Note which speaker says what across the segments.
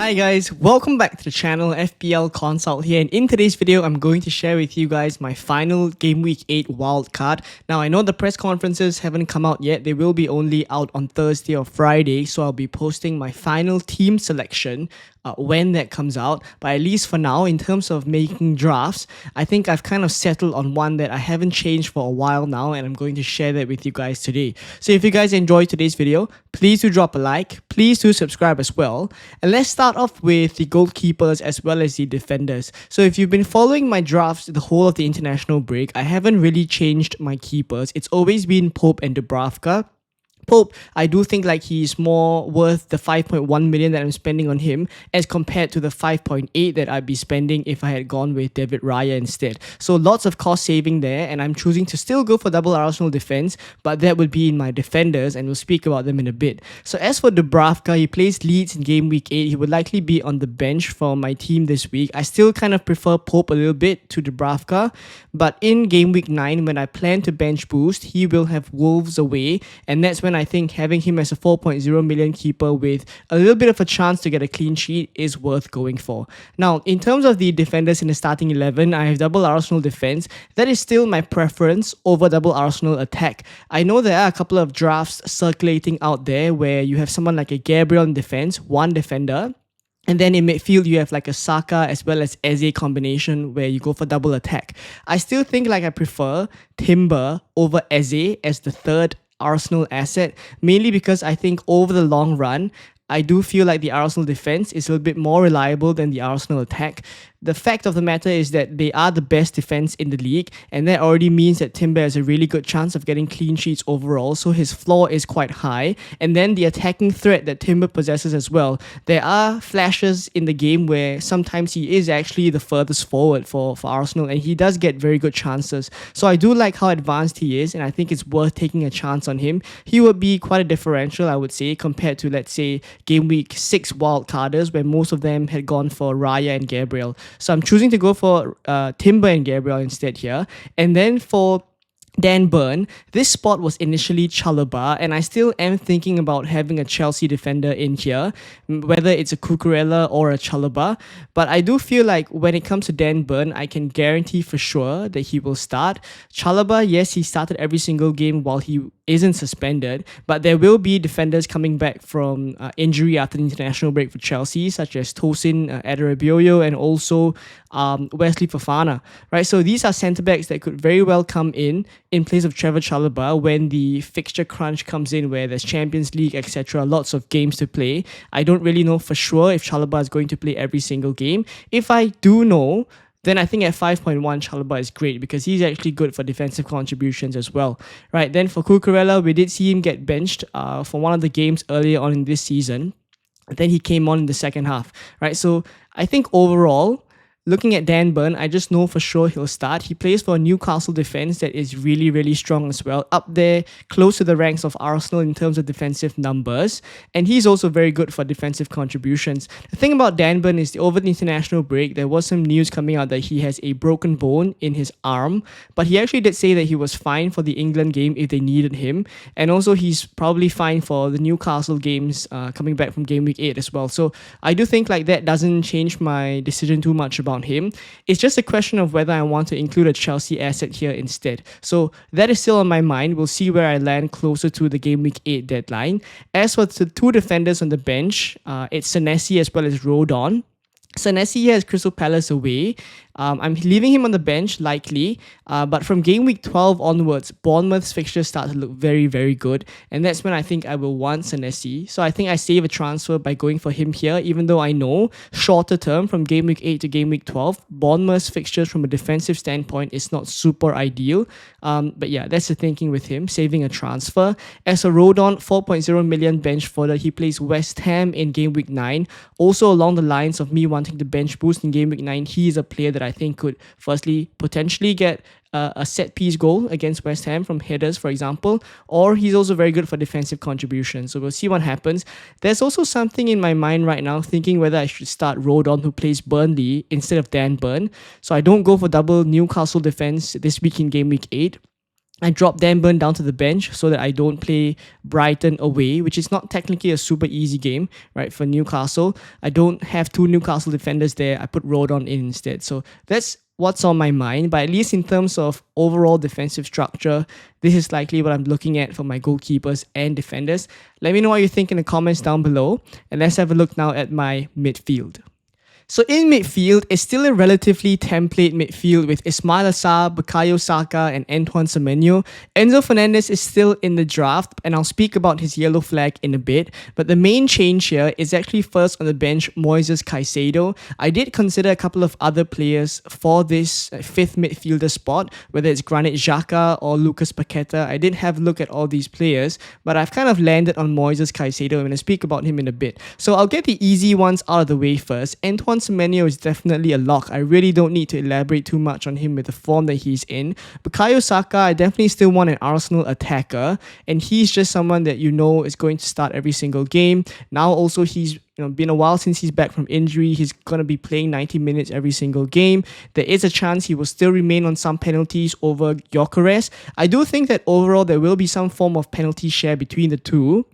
Speaker 1: Hi guys, welcome back to the channel. FPL Consult here, and in today's video I'm going to share with you guys my final Game Week 8 wildcard. Now I know the press conferences haven't come out yet, they will be only out on Thursday or Friday, so I'll be posting my final team selection when that comes out. But at least for now, in terms of making drafts, I think I've kind of settled on one that I haven't changed for a while now, and I'm going to share that with you guys today. So if you guys enjoyed today's video, please do drop a like, please do subscribe as well, and let's start off with the goalkeepers as well as the defenders. So if you've been following my drafts the whole of the international break, I haven't really changed my keepers. It's always been Pope and Dubravka. Pope, I do think like he's more worth the 5.1 million that I'm spending on him as compared to the 5.8 that I'd be spending if I had gone with David Raya instead. So lots of cost saving there, and I'm choosing to still go for double Arsenal defense, but that would be in my defenders, and we'll speak about them in a bit. So as for Dubravka, he plays Leeds in Game Week 8. He would likely be on the bench for my team this week. I still kind of prefer Pope a little bit to Dubravka, but in Game Week 9, when I plan to bench boost, he will have Wolves away, and that's when I think having him as a 4.0 million keeper with a little bit of a chance to get a clean sheet is worth going for. Now, in terms of the defenders in the starting 11, I have double Arsenal defense. That is still my preference over double Arsenal attack. I know there are a couple of drafts circulating out there where you have someone like a Gabriel in defense, one defender, and then in midfield, you have like a Saka as well as Eze combination where you go for double attack. I still think like I prefer Timber over Eze as the third Arsenal asset, mainly because I think over the long run, I do feel like the Arsenal defense is a little bit more reliable than the Arsenal attack. The fact of the matter is that they are the best defense in the league, and that already means that Timber has a really good chance of getting clean sheets overall, so his floor is quite high. And then the attacking threat that Timber possesses as well. There are flashes in the game where sometimes he is actually the furthest forward for Arsenal, and he does get very good chances. So I do like how advanced he is, and I think it's worth taking a chance on him. He would be quite a differential, I would say, compared to, let's say, Game Week 6 wildcarders, where most of them had gone for Raya and Gabriel. So I'm choosing to go for Timber and Gabriel instead here. And then for Dan Burn, this spot was initially Chalobah, and I still am thinking about having a Chelsea defender in here, whether it's a Cucurella or a Chalobah. But I do feel like when it comes to Dan Burn, I can guarantee for sure that he will start. Chalobah, yes, he started every single game while he isn't suspended, but there will be defenders coming back from injury after the international break for Chelsea, such as Tosin Adarabioyo and also Wesley Fofana, right? So these are centre-backs that could very well come in place of Trevor Chalobah when the fixture crunch comes in, where there's Champions League, etc., lots of games to play. I don't really know for sure if Chalobah is going to play every single game. If I do know, then I think at 5.1, Chalobah is great because he's actually good for defensive contributions as well. Right, then for Cucurella, we did see him get benched for one of the games earlier on in this season. Then he came on in the second half. Right, so I think overall, looking at Dan Burn, I just know for sure he'll start. He plays for a Newcastle defense that is really, really strong as well. Up there, close to the ranks of Arsenal in terms of defensive numbers. And he's also very good for defensive contributions. The thing about Dan Burn is over the international break, there was some news coming out that he has a broken bone in his arm. But he actually did say that he was fine for the England game if they needed him. And also he's probably fine for the Newcastle games coming back from Game Week 8 as well. So I do think like that doesn't change my decision too much about him. It's just a question of whether I want to include a Chelsea asset here instead. So that is still on my mind. We'll see where I land closer to the Game Week 8 deadline. As for the two defenders on the bench, it's Senesi as well as Rodon. Senesi has Crystal Palace away. I'm leaving him on the bench likely, but from Game Week 12 onwards, Bournemouth's fixtures start to look very, very good, and that's when I think I will want Senesi. So I think I save a transfer by going for him here, even though I know shorter term from Game Week 8 to Game Week 12, Bournemouth's fixtures from a defensive standpoint is not super ideal. But yeah, that's the thinking with him, saving a transfer. As a Rodon, 4.0 million bench fodder. He plays West Ham in Game Week 9. Also along the lines of me wanting to bench boost in Game Week 9, he is a player that I think could firstly potentially get a set piece goal against West Ham from headers, for example, or he's also very good for defensive contributions. So we'll see what happens. There's also something in my mind right now thinking whether I should start Rodon, who plays Burnley, instead of Dan Burn. So I don't go for double Newcastle defense this week in Game Week 8. I drop Danburn down to the bench so that I don't play Brighton away, which is not technically a super easy game, right, for Newcastle. I don't have two Newcastle defenders there. I put Rodon in instead. So that's what's on my mind. But at least in terms of overall defensive structure, this is likely what I'm looking at for my goalkeepers and defenders. Let me know what you think in the comments down below. And let's have a look now at my midfield. So in midfield, it's still a relatively template midfield with Ismail Assar, Bukayo Saka, and Antoine Semenyo. Enzo Fernandez is still in the draft, and I'll speak about his yellow flag in a bit. But the main change here is actually first on the bench, Moises Caicedo. I did consider a couple of other players for this fifth midfielder spot, whether it's Granit Xhaka or Lucas Paqueta. I did have a look at all these players, but I've kind of landed on Moises Caicedo. I'm going to speak about him in a bit. So I'll get the easy ones out of the way first. Antoine Semenyo is definitely a lock. I really don't need to elaborate too much on him with the form that he's in. Bukayo Saka, I definitely still want an Arsenal attacker, and he's just someone that you know is going to start every single game. Now also he's been a while since he's back from injury. He's going to be playing 90 minutes every single game. There is a chance he will still remain on some penalties over Gyökeres. I do think that overall there will be some form of penalty share between the two.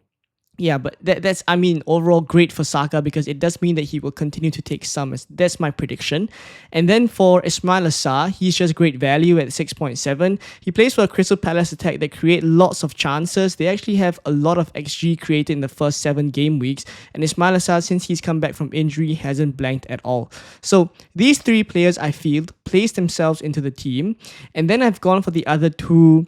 Speaker 1: Yeah, but that's overall great for Saka because it does mean that he will continue to take some. That's my prediction. And then for Ismail Assar, he's just great value at 6.7. He plays for a Crystal Palace attack that create lots of chances. They actually have a lot of XG created in the first 7 game weeks. And Ismail Assar, since he's come back from injury, hasn't blanked at all. So these 3 players, I feel, place themselves into the team. And then I've gone for the other 2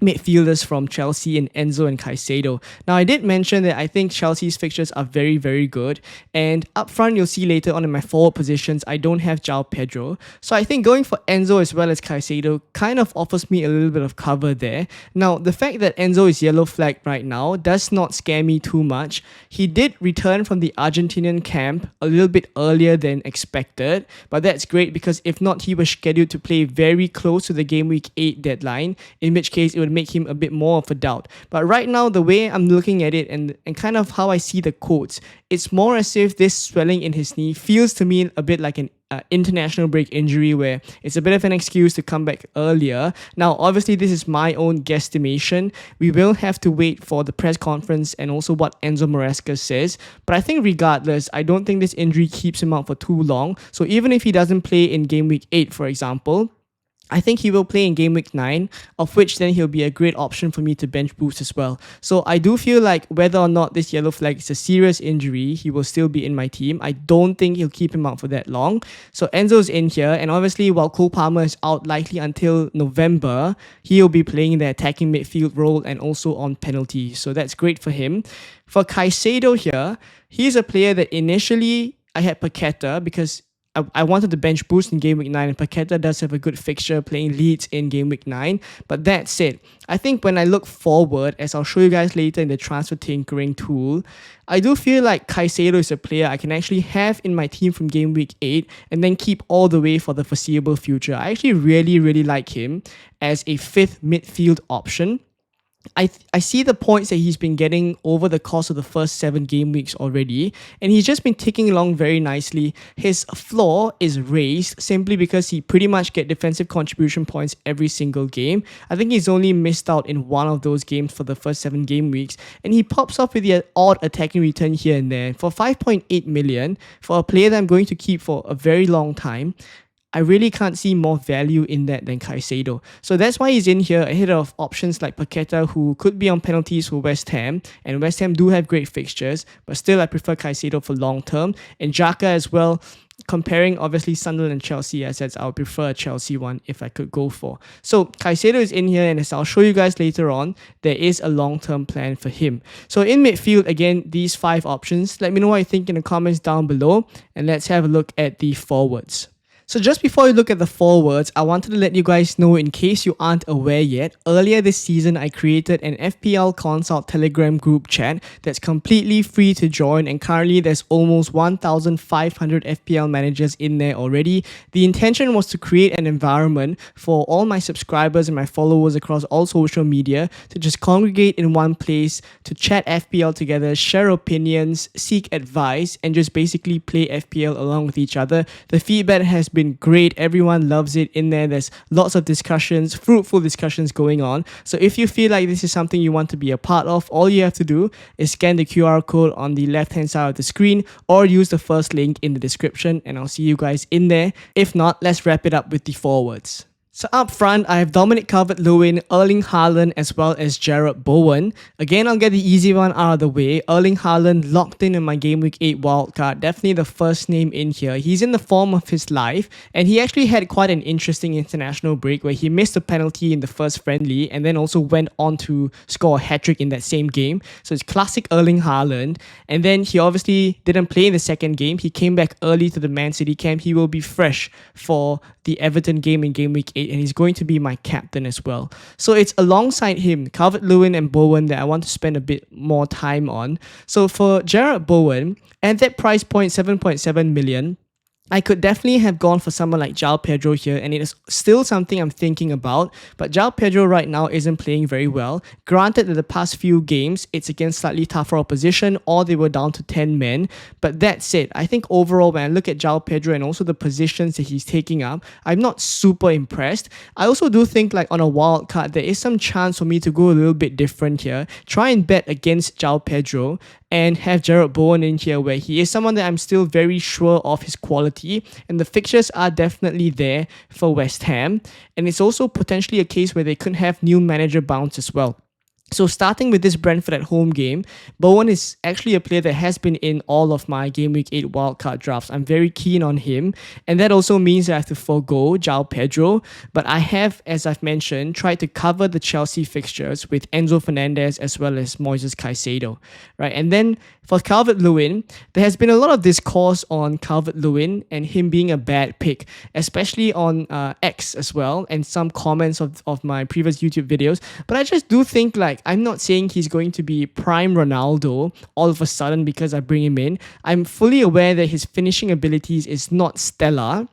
Speaker 1: midfielders from Chelsea and Enzo and Caicedo. Now, I did mention that I think Chelsea's fixtures are very, very good. And up front, you'll see later on in my forward positions, I don't have João Pedro. So I think going for Enzo as well as Caicedo kind of offers me a little bit of cover there. Now, the fact that Enzo is yellow flagged right now does not scare me too much. He did return from the Argentinian camp a little bit earlier than expected. But that's great because if not, he was scheduled to play very close to the Gameweek 8 deadline, in which case it would make him a bit more of a doubt. But right now, the way I'm looking at it and kind of how I see the quotes, it's more as if this swelling in his knee feels to me a bit like an international break injury where it's a bit of an excuse to come back earlier. Now, obviously, this is my own guesstimation. We will have to wait for the press conference and also what Enzo Maresca says. But I think regardless, I don't think this injury keeps him out for too long. So even if he doesn't play in Game Week 8, for example, I think he will play in Game Week 9, of which then he'll be a great option for me to bench boost as well. So I do feel like whether or not this yellow flag is a serious injury, he will still be in my team. I don't think he'll keep him out for that long. So Enzo's in here, and obviously while Cole Palmer is out likely until November, he'll be playing the attacking midfield role and also on penalties. So that's great for him. For Caicedo here, he's a player that initially I had Paqueta because I wanted to bench boost in Game Week 9, and Paqueta does have a good fixture playing Leeds in Game Week 9. But that said, I think when I look forward, as I'll show you guys later in the transfer tinkering tool, I do feel like Caicedo is a player I can actually have in my team from Game Week 8 and then keep all the way for the foreseeable future. I actually really, really like him as a 5th midfield option. I see the points that he's been getting over the course of the first 7 game weeks already, and he's just been ticking along very nicely. His floor is raised simply because he pretty much get defensive contribution points every single game. I think he's only missed out in one of those games for the first 7 game weeks, and he pops up with the odd attacking return here and there. For 5.8 million, for a player that I'm going to keep for a very long time, I really can't see more value in that than Caicedo. So that's why he's in here ahead of options like Paqueta, who could be on penalties for West Ham. And West Ham do have great fixtures, but still I prefer Caicedo for long term. And Xhaka as well. Comparing obviously Sunderland and Chelsea assets, I would prefer a Chelsea one if I could go for. So Caicedo is in here, and as I'll show you guys later on, there is a long-term plan for him. So in midfield, again, these 5 options. Let me know what you think in the comments down below, and let's have a look at the forwards. So just before you look at the forwards, I wanted to let you guys know, in case you aren't aware yet, earlier this season I created an FPL Consult Telegram group chat that's completely free to join, and currently there's almost 1,500 FPL managers in there already. The intention was to create an environment for all my subscribers and my followers across all social media to just congregate in one place to chat FPL together, share opinions, seek advice, and just basically play FPL along with each other. The feedback has been great. Everyone loves it in there. There's lots of discussions, fruitful discussions going on. So if you feel like this is something you want to be a part of, all you have to do is scan the QR code on the left-hand side of the screen or use the first link in the description, and I'll see you guys in there. If not, let's wrap it up with the forwards. So up front, I have Dominic Calvert-Lewin, Erling Haaland, as well as Jarrod Bowen. Again, I'll get the easy one out of the way. Erling Haaland locked in my Game Week 8 wildcard. Definitely the first name in here. He's in the form of his life, and he actually had quite an interesting international break where he missed a penalty in the first friendly and then also went on to score a hat-trick in that same game. So it's classic Erling Haaland. And then he obviously didn't play in the second game. He came back early to the Man City camp. He will be fresh for the Everton game in Game Week 8, and he's going to be my captain as well. So it's alongside him, Calvert-Lewin and Bowen, that I want to spend a bit more time on. So for Jarrod Bowen, at that price point, 7.7 million, I could definitely have gone for someone like João Pedro here, and it is still something I'm thinking about. But João Pedro right now isn't playing very well. Granted that the past few games, it's against slightly tougher opposition, or they were down to 10 men. But that said, I think overall, when I look at João Pedro and also the positions that he's taking up, I'm not super impressed. I also do think like on a wild card, there is some chance for me to go a little bit different here. Try and bet against João Pedro and have Jarrod Bowen in here, where he is someone that I'm still very sure of his quality, and the fixtures are definitely there for West Ham, and it's also potentially a case where they could have new manager bounce as well. So starting with this Brentford at home game, Bowen is actually a player that has been in all of my Game Week 8 wildcard drafts. I'm very keen on him, and that also means that I have to forego João Pedro, but I have, as I've mentioned, tried to cover the Chelsea fixtures with Enzo Fernandez as well as Moises Caicedo, right? And then for Calvert-Lewin, there has been a lot of discourse on Calvert-Lewin and him being a bad pick, especially on X as well, and some comments of my previous YouTube videos. But I just do think, like, I'm not saying he's going to be prime Ronaldo all of a sudden because I bring him in. I'm fully aware that his finishing abilities is not stellar,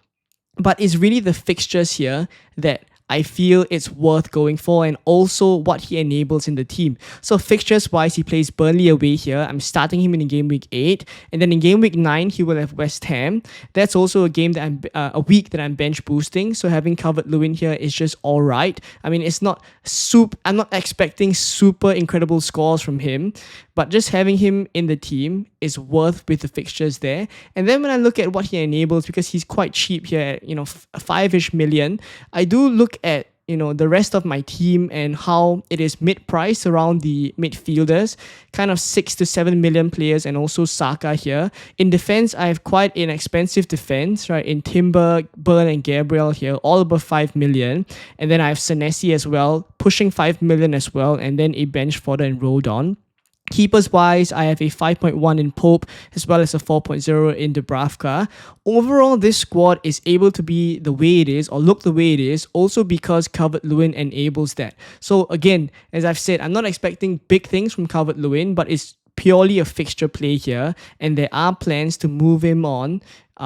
Speaker 1: but it's really the fixtures here that I feel it's worth going for, and also what he enables in the team. So fixtures wise, he plays Burnley away here. I'm starting him in Game Week 8, and then in Game Week 9 he will have West Ham. That's also a game that a week that I'm bench boosting. So having Calvert-Lewin here is just all right. I mean, it's not I'm not expecting super incredible scores from him, but just having him in the team is worth with the fixtures there. And then when I look at what he enables, because he's quite cheap here at 5-ish million, I do look at the rest of my team and how it is mid-price around the midfielders, kind of 6 to 7 million players, and also Saka here. In defense, I have quite an expensive defense, right? In Timber, Burn, and Gabriel here, all above 5 million. And then I have Senesi as well, pushing 5 million as well, and then a bench fodder and Rodon. Keepers wise, I have a 5.1 in Pope as well as a 4.0 in Dubravka. Overall, this squad is able to be the way it is, or look the way it is, also because Calvert-Lewin enables that. So again, as I've said, I'm not expecting big things from Calvert-Lewin, but it's purely a fixture play here, and there are plans to move him on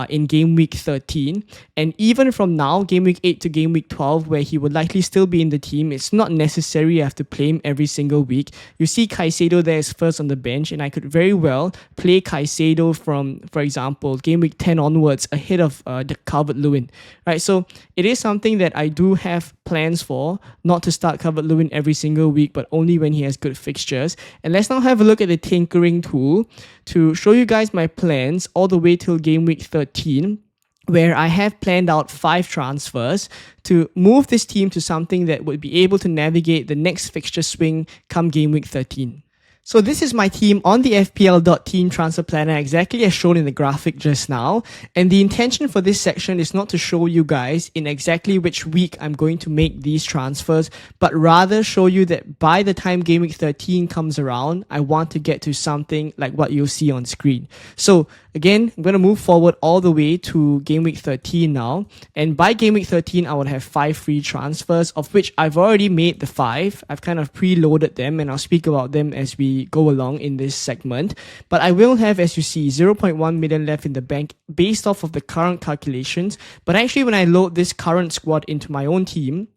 Speaker 1: in Game Week 13. And even from now, Game Week 8 to Game Week 12, where he would likely still be in the team, it's not necessary you have to play him every single week. You see Caicedo there is first on the bench, and I could very well play Caicedo from, for example, Game Week 10 onwards ahead of the Calvert-Lewin, right? So it is something that I do have plans for, not to start Calvert-Lewin every single week, but only when he has good fixtures. And let's now have a look at the tinkering tool to show you guys my plans all the way till Game Week 13, where I have planned out 5 transfers to move this team to something that would be able to navigate the next fixture swing come Game Week 13. So this is my team on the FPL.team transfer planner, exactly as shown in the graphic just now. And the intention for this section is not to show you guys in exactly which week I'm going to make these transfers, but rather show you that by the time Game Week 13 comes around, I want to get to something like what you'll see on screen. So again, I'm going to move forward all the way to Game Week 13 now. And by Game Week 13, I will have 5 free transfers, of which I've already made the 5. I've kind of preloaded them, and I'll speak about them as we go along in this segment. But I will have, as you see, 0.1 million left in the bank based off of the current calculations. But actually, when I load this current squad into my own team,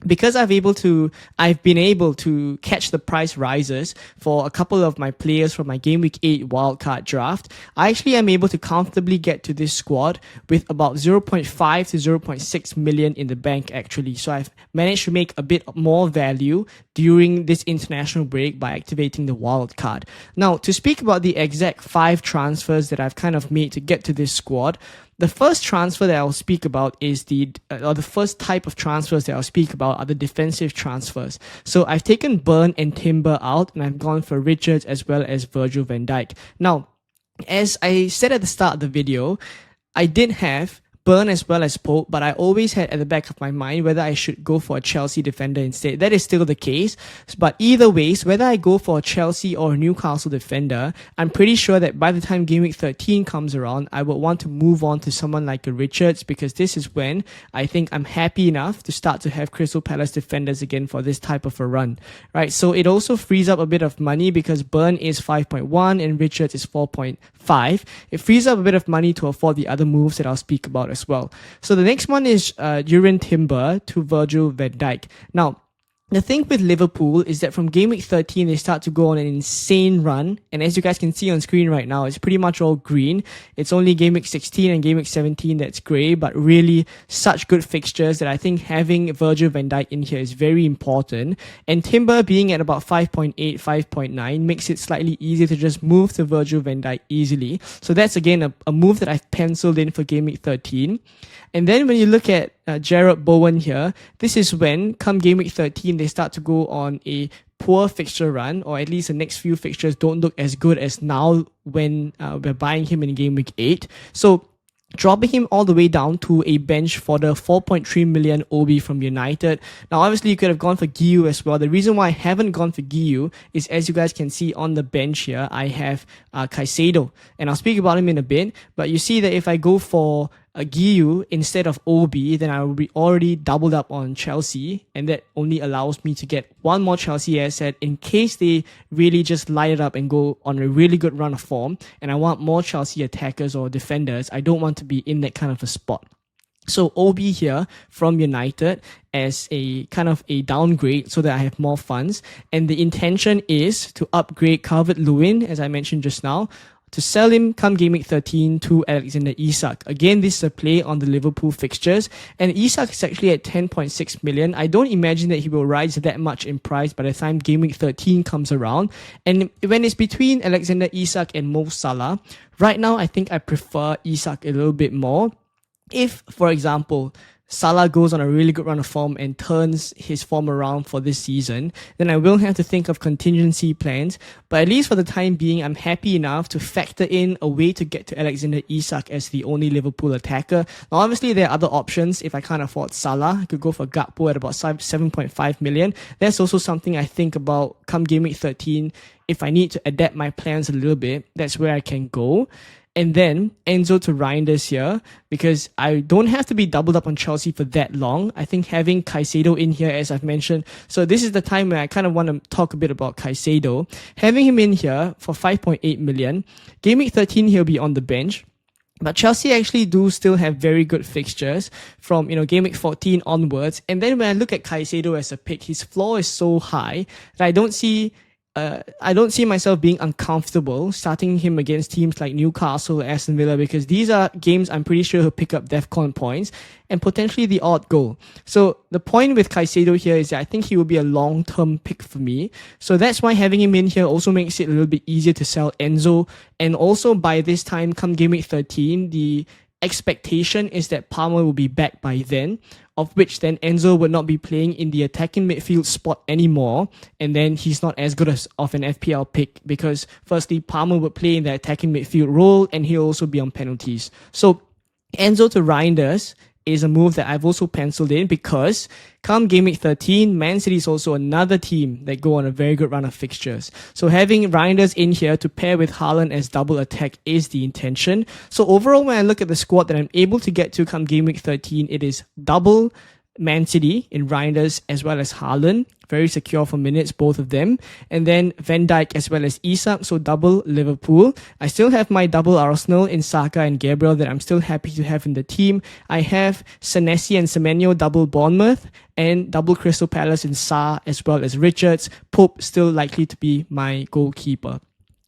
Speaker 1: because I've been able to catch the price rises for a couple of my players from my Gameweek 8 wildcard draft, I actually am able to comfortably get to this squad with about 0.5 to 0.6 million in the bank actually. So I've managed to make a bit more value during this international break by activating the wildcard. Now, to speak about the exact 5 transfers that I've kind of made to get to this squad, the first transfer that I'll speak about is the first type of transfers that I'll speak about are the defensive transfers. So I've taken Burn and Timber out, and I've gone for Richards as well as Virgil van Dijk. Now, as I said at the start of the video, I did have Burn as well as Pope, but I always had at the back of my mind whether I should go for a Chelsea defender instead. That is still the case, but either ways, whether I go for a Chelsea or a Newcastle defender, I'm pretty sure that by the time Game Week 13 comes around, I would want to move on to someone like a Richards, because this is when I think I'm happy enough to start to have Crystal Palace defenders again for this type of a run, right? So it also frees up a bit of money because Burn is 5.1 and Richards is 4.5. It frees up a bit of money to afford the other moves that I'll speak about as well. So the next one is Urin Timber to Virgil van Dijk. Now, the thing with Liverpool is that from Game Week 13, they start to go on an insane run. And as you guys can see on screen right now, it's pretty much all green. It's only Game Week 16 and Game Week 17 that's grey, but really such good fixtures that I think having Virgil van Dijk in here is very important. And Timber being at about 5.8, 5.9 makes it slightly easier to just move to Virgil van Dijk easily. So that's again a move that I've penciled in for Game Week 13. And then when you look at Jarrod Bowen here, this is when, come Game Week 13, they start to go on a poor fixture run, or at least the next few fixtures don't look as good as now when we're buying him in Game Week 8. So dropping him all the way down to a bench for the 4.3 million OB from United. Now, obviously, you could have gone for Guiu as well. The reason why I haven't gone for Guiu is, as you guys can see on the bench here, I have Caicedo, and I'll speak about him in a bit. But you see that if I go for a Guiu instead of OB, then I will be already doubled up on Chelsea, and that only allows me to get one more Chelsea asset in case they really just light it up and go on a really good run of form, and I want more Chelsea attackers or defenders. I don't want to be in that kind of a spot. So OB here from United as a kind of a downgrade so that I have more funds, and the intention is to upgrade Calvert-Lewin, as I mentioned just now, to sell him come Game Week 13 to Alexander Isak. Again, this is a play on the Liverpool fixtures, and Isak is actually at 10.6 million. I don't imagine that he will rise that much in price by the time Game Week 13 comes around. And when it's between Alexander Isak and Mo Salah, right now I think I prefer Isak a little bit more. If, for example, Salah goes on a really good run of form and turns his form around for this season, then I will have to think of contingency plans. But at least for the time being, I'm happy enough to factor in a way to get to Alexander Isak as the only Liverpool attacker. Now, obviously, there are other options. If I can't afford Salah, I could go for Gakpo at about 7.5 million. That's also something I think about come Game Week 13. If I need to adapt my plans a little bit, that's where I can go. And then Enzo to Reinders here, because I don't have to be doubled up on Chelsea for that long. I think having Caicedo in here, as I've mentioned, so this is the time where I kind of want to talk a bit about Caicedo. Having him in here for 5.8 million, Game Week 13 he'll be on the bench. But Chelsea actually do still have very good fixtures from, Game Week 14 onwards. And then when I look at Caicedo as a pick, his floor is so high that I don't see myself being uncomfortable starting him against teams like Newcastle, Aston Villa, because these are games I'm pretty sure he'll pick up DEFCON points and potentially the odd goal. So the point with Caicedo here is that I think he will be a long-term pick for me. So that's why having him in here also makes it a little bit easier to sell Enzo. And also by this time, come Game Week 13, the expectation is that Palmer will be back by then, of which then Enzo would not be playing in the attacking midfield spot anymore, and then he's not as good of an FPL pick because firstly Palmer would play in the attacking midfield role and he'll also be on penalties. So Enzo to Reinders is a move that I've also penciled in because come Game Week 13, Man City is also another team that go on a very good run of fixtures. So having Reinders in here to pair with Haaland as double attack is the intention. So overall, when I look at the squad that I'm able to get to come Game Week 13, it is double Man City in Reinders as well as Haaland. Very secure for minutes, both of them. And then Van Dijk as well as Isak, so double Liverpool. I still have my double Arsenal in Saka and Gabriel that I'm still happy to have in the team. I have Senesi and Semenyo double Bournemouth and double Crystal Palace in Sa as well as Richards. Pope still likely to be my goalkeeper.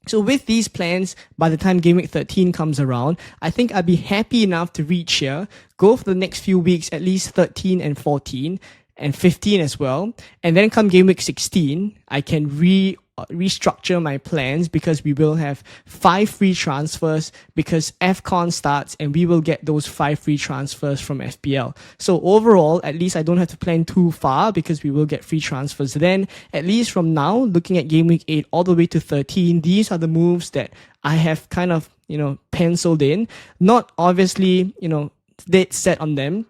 Speaker 1: So with these plans, by the time Game Week 13 comes around, I think I'll be happy enough to reach here, go for the next few weeks, at least 13 and 14, and 15 as well. And then come Game Week 16, I can restructure my plans because we will have 5 free transfers because AFCON starts and we will get those 5 free transfers from FPL. So overall, at least I don't have to plan too far because we will get free transfers then. At least from now, looking at Game Week 8 all the way to 13, these are the moves that I have kind of, penciled in. Not obviously, dead set on them.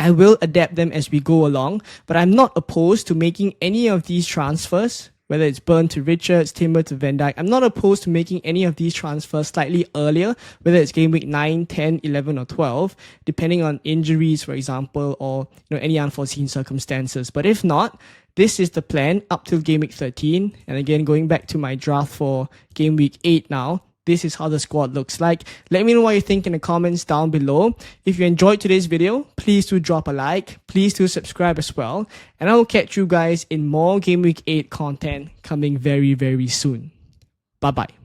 Speaker 1: I will adapt them as we go along, but I'm not opposed to making any of these transfers, whether it's Burn to Richards, Timber to Van Dijk. I'm not opposed to making any of these transfers slightly earlier, whether it's Game Week 9, 10, 11, or 12, depending on injuries, for example, or any unforeseen circumstances. But if not, this is the plan up till Game Week 13. And again, going back to my draft for Game Week 8 now, this is how the squad looks like. Let me know what you think in the comments down below. If you enjoyed today's video, please do drop a like. Please do subscribe as well. And I will catch you guys in more Game Week 8 content coming very, very soon. Bye-bye.